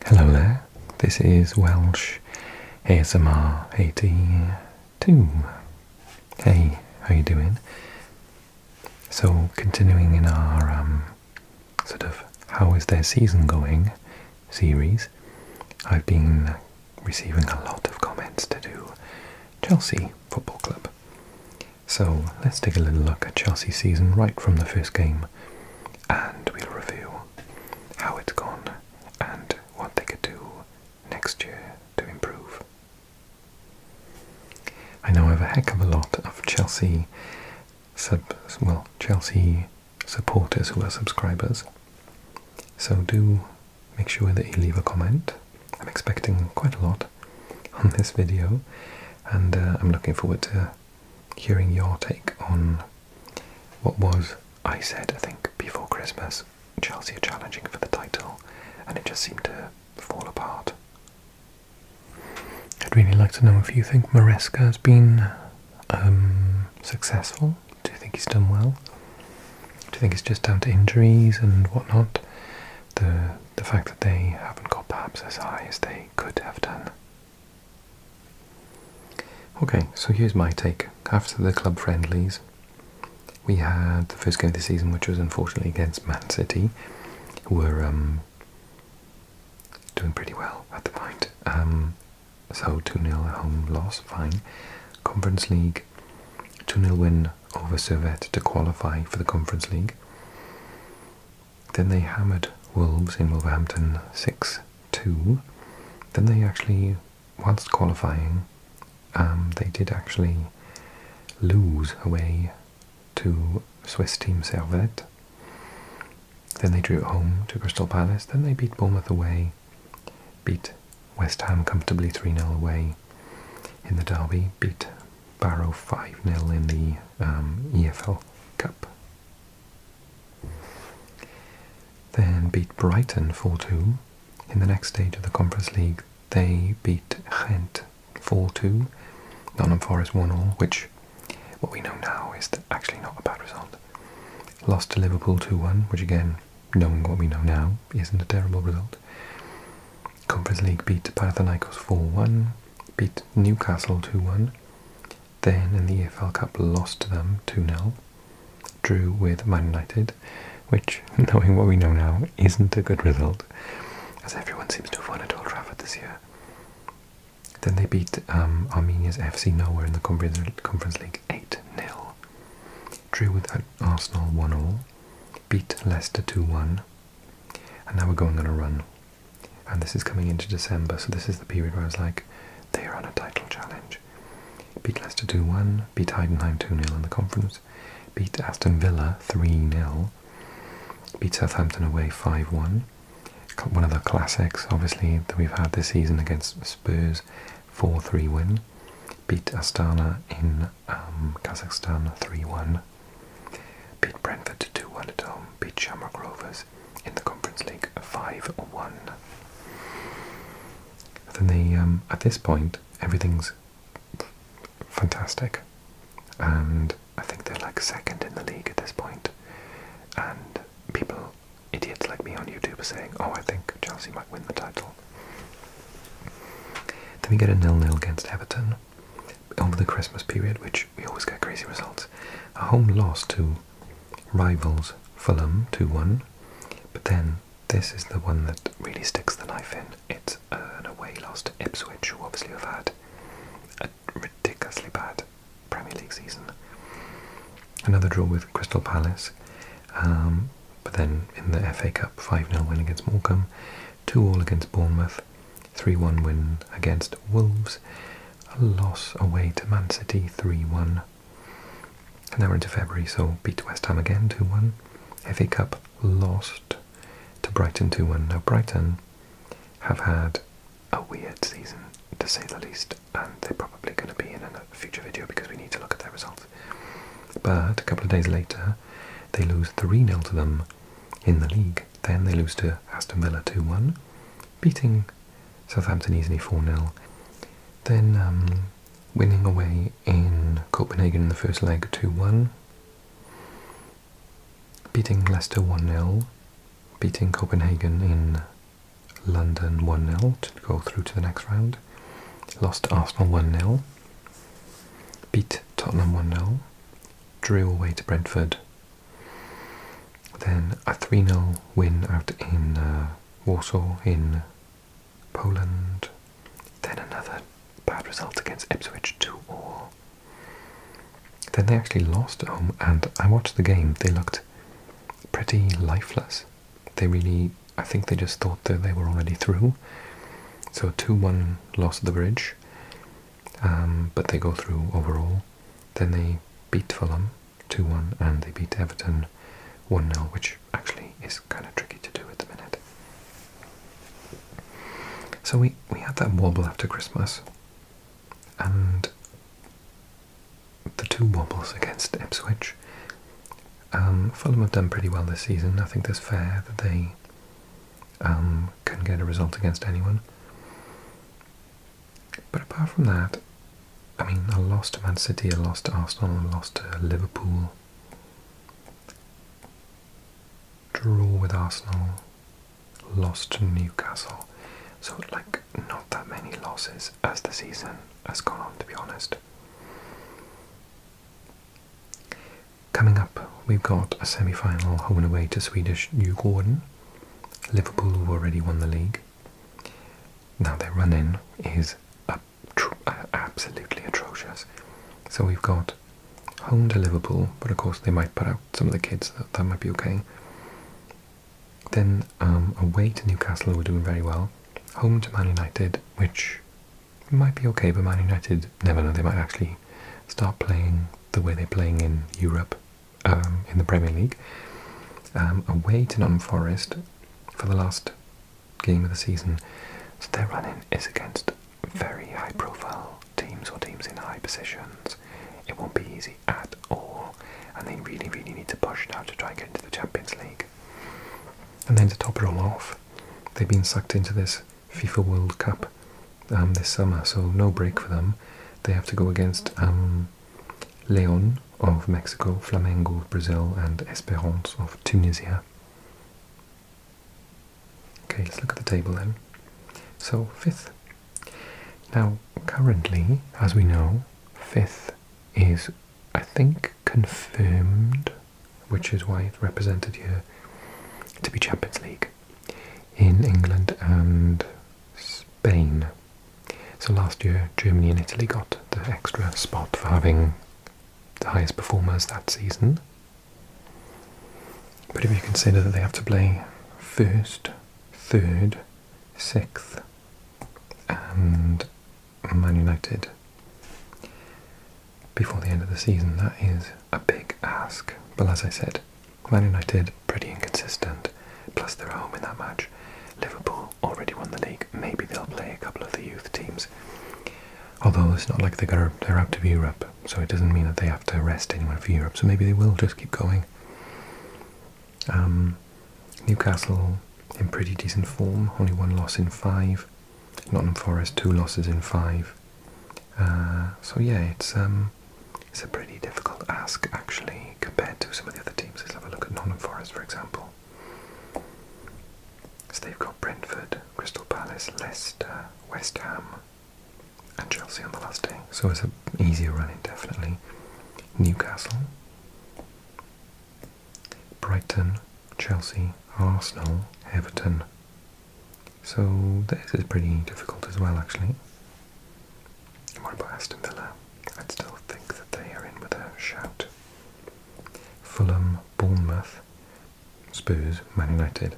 Hello there, this is Welsh ASMR 82. Hey, how you doing? So continuing in our sort of how is their season going series, I've been receiving a lot of comments to do Chelsea Football Club. So let's take a little look at Chelsea's season right from the first game, and we'll review how it's gone and what they could do next year to improve. I know I have a heck of a lot of Chelsea supporters who are subscribers, so do make sure that you leave a comment. I'm expecting quite a lot on this video, and I'm looking forward to hearing your take on what was, I said, I think, before Christmas, Chelsea are challenging for the title, and it just seemed to fall apart. I'd really like to know if you think Maresca has been successful. Do you think he's done well? Do you think it's just down to injuries and whatnot? The fact that they haven't got perhaps as high as they could have done. Okay, so here's my take. After the club friendlies, we had the first game of the season, which was unfortunately against Man City, who were doing pretty well at the point. So 2-0 at home loss, fine. Conference League, 2-0 win over Servette to qualify for the Conference League. Then they hammered Wolves in Wolverhampton 6-2. Then they actually, whilst qualifying, they did actually lose away to Swiss team Servette. Then they drew at home to Crystal Palace. Then they beat Bournemouth away, beat West Ham comfortably 3-0 away in the derby, beat Barrow 5-0 in the EFL Cup. Then beat Brighton 4-2. In the next stage of the Conference League, they beat Ghent 4-2. Nottingham Forest 1-0, which, what we know now, is actually not a bad result. Lost to Liverpool 2-1, which again, knowing what we know now, isn't a terrible result. Conference League beat Panathinaikos 4-1, beat Newcastle 2-1. Then in the EFL Cup lost to them 2-0. Drew with Man United, which, knowing what we know now, isn't a good result, as everyone seems to have won at Old Trafford this year. Then they beat Armenia's FC Nowhere in the Conference League 8-0. Drew with Arsenal 1-0. Beat Leicester 2-1. And now we're going on a run. And this is coming into December, so this is the period where I was like, they are on a title challenge. Beat Leicester 2-1. Beat Heidenheim 2-0 in the conference. Beat Aston Villa 3-0. Beat Southampton away 5-1. One of the classics, obviously, that we've had this season against Spurs, 4-3 win. Beat Astana in Kazakhstan 3-1. Beat Brentford 2-1 at home. Beat Shamrock Rovers in the Conference League 5-1. Then they, at this point, everything's fantastic, and I think they're like second in the league at this point. And people, idiots like me on YouTube, are saying, "Oh, I think Chelsea might win the title." Then we get a 0-0 against Everton over the Christmas period, which we always get crazy results. A home loss to rivals Fulham 2-1, but then this is the one that really sticks the knife in. It's an away loss to Ipswich, who obviously have had a ridiculously bad Premier League season. Another draw with Crystal Palace, but then in the FA Cup, 5-0 win against Morecambe, 2-2 against Bournemouth, 3-1 win against Wolves, a loss away to Man City 3-1. And now we're into February, so beat West Ham again 2-1. FA Cup lost to Brighton 2-1. Now Brighton have had a weird season, to say the least, and they're probably going to be in a future video because we need to look at their results. But a couple of days later, they lose 3-0 to them in the league. Then they lose to Aston Villa 2-1, beating Southampton easily 4-0. Then winning away in Copenhagen in the first leg 2-1, beating Leicester 1-0, beating Copenhagen in London 1-0 to go through to the next round. Lost to Arsenal 1-0. Beat Tottenham 1-0. Drew away to Brentford. Then a 3-0 win out in Warsaw in Poland. Then another bad result against Ipswich 2-2. Then they actually lost at home, and I watched the game. They looked pretty lifeless. They really, I think they just thought that they were already through. So 2-1 loss at the bridge, but they go through overall. Then they beat Fulham 2-1, and they beat Everton 1-0, which actually is kind of tricky to do at the minute. So we had that wobble after Christmas, and the 2 wobbles against Ipswich. Fulham have done pretty well this season. I think it's fair that they can get a result against anyone. But apart from that, I mean, a loss to Man City, a loss to Arsenal, a loss to Liverpool, draw with Arsenal, loss to Newcastle. So, like, not that many losses as the season has gone on, to be honest. Coming up, we've got a semi-final home and away to Swedish Djurgården. Liverpool have already won the league. Now their run-in is absolutely atrocious. So we've got home to Liverpool, but of course they might put out some of the kids, that might be okay. Then away to Newcastle, who are doing very well. Home to Man United, which might be okay, but Man United, never know, they might actually start playing the way they're playing in Europe, in the Premier League. Away to Nottingham Forest for the last game of the season. So their run-in is against very high-profile teams, or teams in high positions. It won't be easy at all, and they really, really need to push now to try and get into the Champions League. And then to top it all off, they've been sucked into this FIFA World Cup this summer, so no break for them. They have to go against León of Mexico, Flamengo of Brazil, and Esperance of Tunisia. Okay, let's look at the table then. So, 5th. Now, currently, as we know, 5th is, I think, confirmed, which is why it's represented here, to be Champions League in England and Spain. So last year, Germany and Italy got the extra spot for having the highest performers that season. But if you consider that they have to play 1st, 3rd, 6th, and Man United before the end of the season, that is a big ask. But as I said, Man United pretty inconsistent, plus they're home in that match. Liverpool already won the league. Maybe they'll play a couple of the youth teams. Although it's not like they're out of Europe, so it doesn't mean that they have to rest anyone for Europe, so maybe they will just keep going. Newcastle in pretty decent form, only 1 loss in 5. Nottingham Forest 2 losses in 5. So yeah, it's a pretty difficult ask actually compared to some of the other teams. Let's have a look at Nottingham Forest, for example. So they've got Brentford, Crystal Palace, Leicester, West Ham, and Chelsea on the last day. So it's an easier run-in, definitely. Newcastle, Brighton, Chelsea, Arsenal, Everton. So this is pretty difficult as well, actually. What about Aston Villa? I'd still think that they are in with a shout. Fulham, Bournemouth, Spurs, Man United.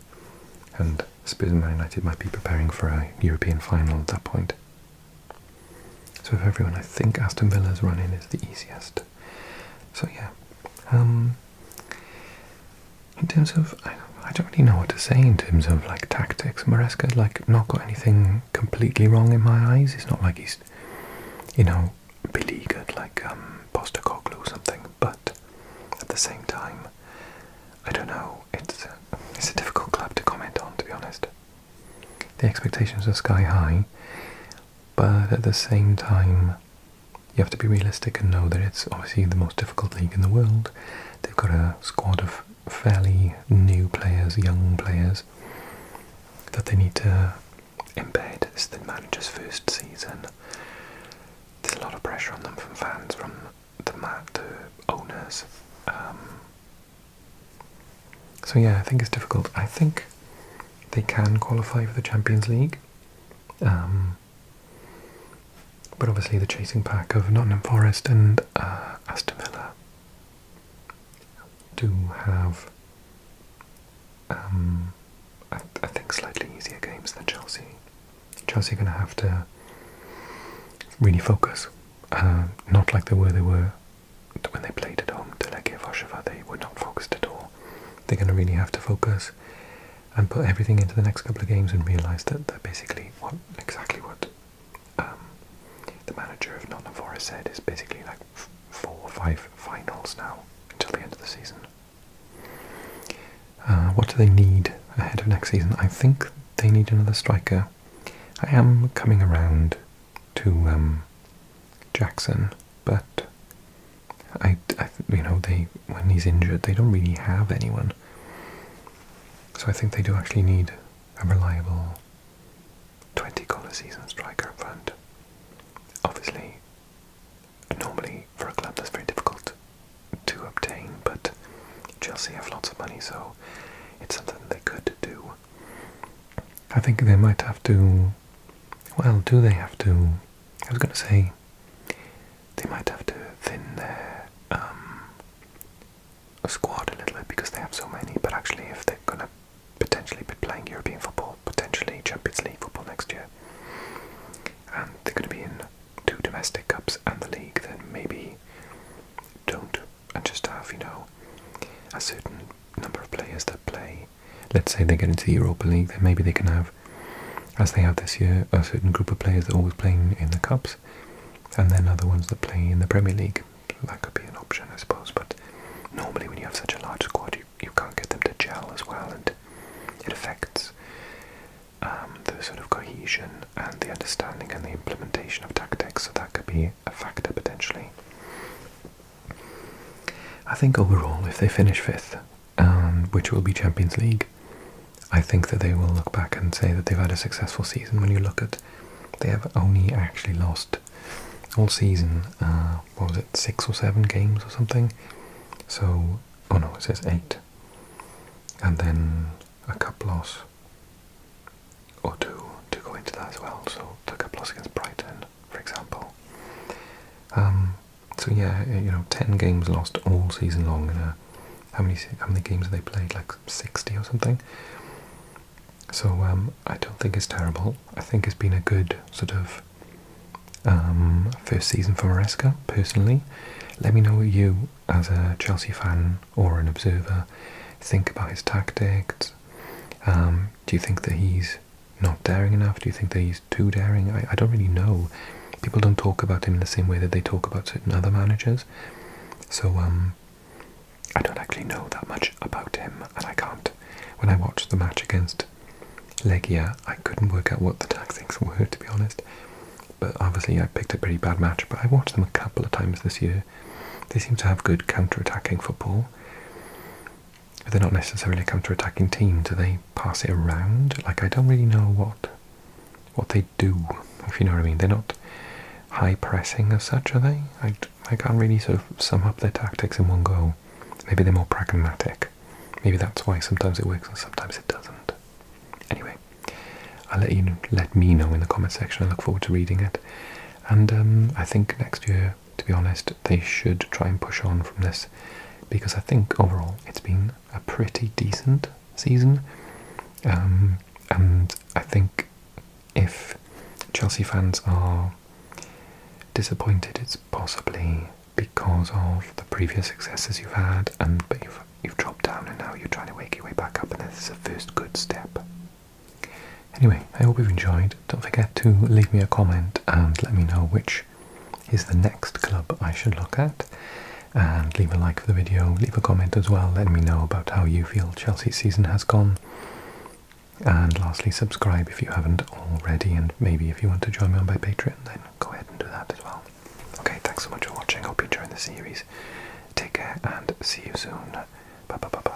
And Spurs and Man United might be preparing for a European final at that point. So of everyone, I think Aston Villa's run-in is the easiest. So yeah, in terms of, I don't really know what to say in terms of like tactics. Maresca's like not got anything completely wrong in my eyes. It's not like he's, you know, beleaguered like Postecoglou or something. But at the same time, I don't know. It's a difficult club to comment on, to be honest. The expectations are sky high, but at the same time, you have to be realistic and know that it's obviously the most difficult league in the world. They've got a squad of fairly new players, young players. that they need to embed. This is the manager's first season. There's a lot of pressure on them from fans, from the owners. So yeah, I think it's difficult. I think they can qualify for the Champions League. But obviously the chasing pack of Nottingham Forest and Aston Villa do have, I think, slightly easier games than Chelsea. Chelsea are going to have to really focus. Not like they were when they played at home to Legia Warszawa. They were not focused at all. They're going to really have to focus and put everything into the next couple of games and realise that they're basically exactly what the manager of Nottingham Forest said, is basically like 4 or 5 finals now until the end of the season. What do they need ahead of next season? I think they need another striker. I am coming around to Jackson, but when he's injured, they don't really have anyone. So I think they do actually need a reliable 20-goal a season striker up front. Obviously, normally for a club that's very difficult to obtain, but Chelsea have lots of money, so it's something they could do. I think they might have to, well, do they have to, I was going to say, they might have to thin their squad a little bit because they have so many, but actually if they're going to potentially be playing European football, potentially Champions League football next year, and they're going to be in 2 domestic cups and the league, then maybe don't, and just have, a certain number of players that play. Let's say they get into the Europa League, then maybe they can have, as they have this year, a certain group of players that are always playing in the cups, and then other ones that play in the Premier League. So that could be an option, I suppose, but normally when you have such a large squad, you can't get them to gel as well, and it affects the sort of cohesion and the understanding and the implementation of tactics, so that could be a factor potentially. I think overall, if they finish 5th, which will be Champions League, I think that they will look back and say that they've had a successful season. When you look at, they have only actually lost all season, 6 or 7 games or something? So, oh no, it says 8. And then a cup loss, or 2 to go into that as well. So the cup loss against Brighton, for example. So yeah, 10 games lost all season long. How many games have they played? Like 60 or something. So I don't think it's terrible. I think it's been a good sort of first season for Maresca, personally. Let me know what you, as a Chelsea fan or an observer, think about his tactics. Do you think that he's not daring enough? Do you think that he's too daring? I don't really know. People don't talk about him in the same way that they talk about certain other managers. So I don't actually know that much about him, and I can't. When I watched the match against Legia, I couldn't work out what the tactics were, to be honest. But obviously I picked a pretty bad match, but I watched them a couple of times this year. They seem to have good counter-attacking football. But they're not necessarily a counter-attacking team. Do they pass it around? Like, I don't really know what they do, if you know what I mean. They're not high-pressing as such, are they? I can't really sort of sum up their tactics in one go. Maybe they're more pragmatic. Maybe that's why sometimes it works and sometimes it doesn't. Anyway, I'll let me know in the comment section. I look forward to reading it. And I think next year, to be honest, they should try and push on from this, because I think overall it's been a pretty decent season. And I think if Chelsea fans are disappointed, it's possibly because of the previous successes you've had, but you've dropped down and now you're trying to wake your way back up, and this is a first good step. Anyway, I hope you've enjoyed. Don't forget to leave me a comment and let me know which is the next club I should look at, and leave a like for the video, leave a comment as well, let me know about how you feel Chelsea's season has gone, and lastly subscribe if you haven't already, and maybe if you want to join me on my Patreon, then go ahead and do that as well. Okay, thanks so much for watching, hope you enjoyed the series, take care and see you soon, bye bye bye.